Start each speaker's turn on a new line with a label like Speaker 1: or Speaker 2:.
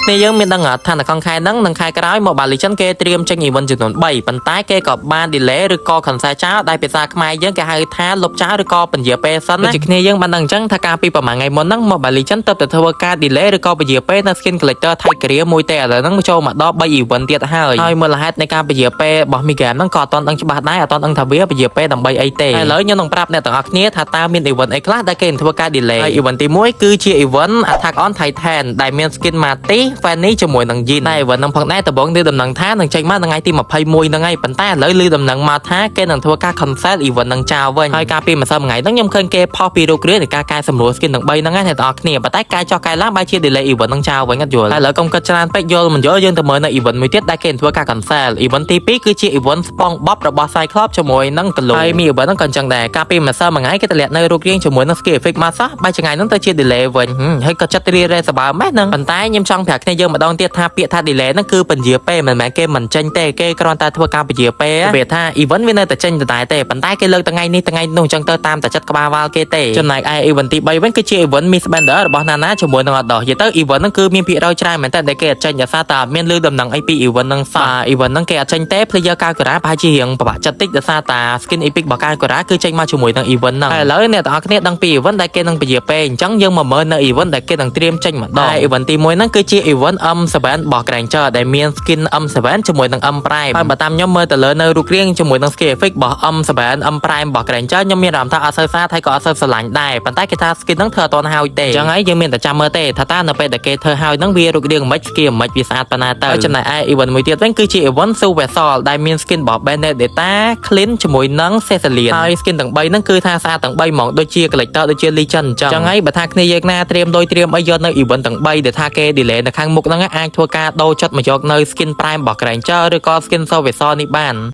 Speaker 1: គ្នាយើងមានដឹងថានៅក្នុងខែហ្នឹងនឹងខែក្រោយ Mobile Legends គេត្រៀមចេញ event ចំនួន 3 ប៉ុន្តែគេក៏បាន delay ឬក៏ cancel ចោលដែលភាសាខ្មែរយើងគេហៅថាលុបចោលឬក៏ពន្យាពេលសិនណាដូចគ្នាយើងបានដឹងអញ្ចឹងថាកាលពីប្រហែលថ្ងៃមុនហ្នឹង Mobile Legends ទៅធ្វើការ delay ឬក៏ពន្យាពេលនៅ skin collector ថៃកូរ៉េមួយទេឥឡូវហ្នឹងចូលមកដល់ 3 event ទៀតហើយមូលហេតុនៃការពន្យាពេលរបស់ Migram ហ្នឹងក៏អត់ទាន់ដឹងច្បាស់ដែរអត់ទាន់ដឹងថាវាពន្យាពេលដើម្បីអីទេឥឡូវខ្ញុំនឹងប្រាប់អ្នកទាំងអស់គ្នាថាតើមាន event អីខ្លះដែលគេនឹងធ្វើការ delay ហើយ event ទី1គឺជា event Attack on Titan ដែលមាន skin Mati Fanny ជាមួយនឹង Jin តែ event ហ្នឹងផងដែរដំបូងនេះដំណឹងថានឹងចេញមកថ្ងៃទី21ហ្នឹងហើយប៉ុន្តែឥឡូវឮដំណឹងមកថាគេនឹងធ្វើការ cancel event ហ្នឹងចោលវិញហើយកាលពីម្សិលមិញហ្នឹងខ្ញុំឃើញគេផុសពីរូបគ្រានៃការកែសម្រួល skin ទាំង3ហ្នឹងអ្នកទាំងអស់គ្នាប៉ុន្តែកែចោះកែឡើងបែរជា delay event ហ្នឹងចោលវិញអត់យល់ហើយឥឡូវកុំគិតច្រើនពេកយល់មិនយល់យើងទៅមើលនៅ event មួយទៀតដែលគេនឹងធ្វើការ cancel event ទី2គឺជា event SpongeBob របស់ Cyclops ជាមួយនឹង Glue ហើយមាន event ហ្នឹងក៏អញ្ចឹងដែរកាលពីម្សិលមិញគេតម្លាក់នៅរូបរាងជាមួយនឹង Ski Effect មកសោះបែរថ្ងៃហ្នឹងទៅជា delay វិញហើយក៏ចិត្តរីរ៉េសបើម៉េះហ្នឹងប៉ុន្តែខ្ញុំចង់ប្រាប់គ្នាយើងម្ដងទៀតថាពាក្យថា delay ហ្នឹងគឺពន្យាពេលមិនមែនគេមិនចេញទេគេគ្រាន់តែធ្វើការពន្យាពេលវាថា event វានៅតែចេញដដែលទេប៉ុន្តែគេលើកថ្ងៃនេះថ្ងៃនោះអញ្ចឹងទៅតាមតែចិត្តក្បាលវ៉ាល់គេទេចំណែកឯ event ទី3វិញគឺជា event Miss Bender របស់ Nana ជាមួយនឹង Ados និយាយទៅ event ហ្នឹងគឺមានភាគរយច្រើនមែនតើដែលគេអត់ចេញដោយសារតែអត់មានលឺដំណឹងអីពី event ហ្នឹងសោះ event ហ្នឹងគេអត់ចេញទេ player កៅកូរ៉ាប្រហែលជារៀងពិបាកចិត្តតិចដោយសារតែ skin epic របស់កៅកូរ៉ាគឺចេញមកជាមួយនឹង event ហ្នឹងហើយឥឡូវអ្នកទាំងអស់គ្នាដឹងពី event ដែលគេនឹងពន្យាពេលអញ្ចឹងយើងមកមើលនៅ event ដែលគេនឹងត្រៀមចេញម្ដង event ទី1ហ្នឹងគឺជា event M7 របស់ Granger ដែលមាន skin M7 ជាមួយនឹង M Prime ហើយបើតាមខ្ញុំមើលទៅលើនៅរូបរាងជាមួយនឹង skin effect របស់ M7 M Prime របស់ Granger ខ្ញុំមានអារម្មណ៍ថាអត់សូវស្អាតហើយក៏អត់សូវស្រឡាញ់ដែរប៉ុន្តែគេថា skin ហ្នឹងធ្វើអត់ទាន់ហើយទេអញ្ចឹងហើយយើងមានតែចាំមើលទេថាតើនៅពេលដែលគេធ្វើហើយហ្នឹងវារូបរាងមិន skin មិនវាស្អាតប៉ុណ្ណាទៅចំណែកឯ event មួយទៀតវិញគឺជា event Sue Vessel ដែលមាន skin របស់ Benedetta Clint ជាមួយនឹង Cecilian ហើយ skin ទាំង3ហ្នឹងគឺថាស្អាតទាំង3ហ្មងដូចជា collector ដូចជា legend អញ្ចឹងហើយបើថាគ្នាយើងណាត្រៀមលុយត្រៀមអីយកនៅ event ទាំង3ដែលថាគេ delay នៅខាងមុខហ្នឹងអាចធ្វើការដូរចិត្តមកយកនៅ skin Prime របស់ Granger ឬក៏ skin Sue Vessel នេះបាន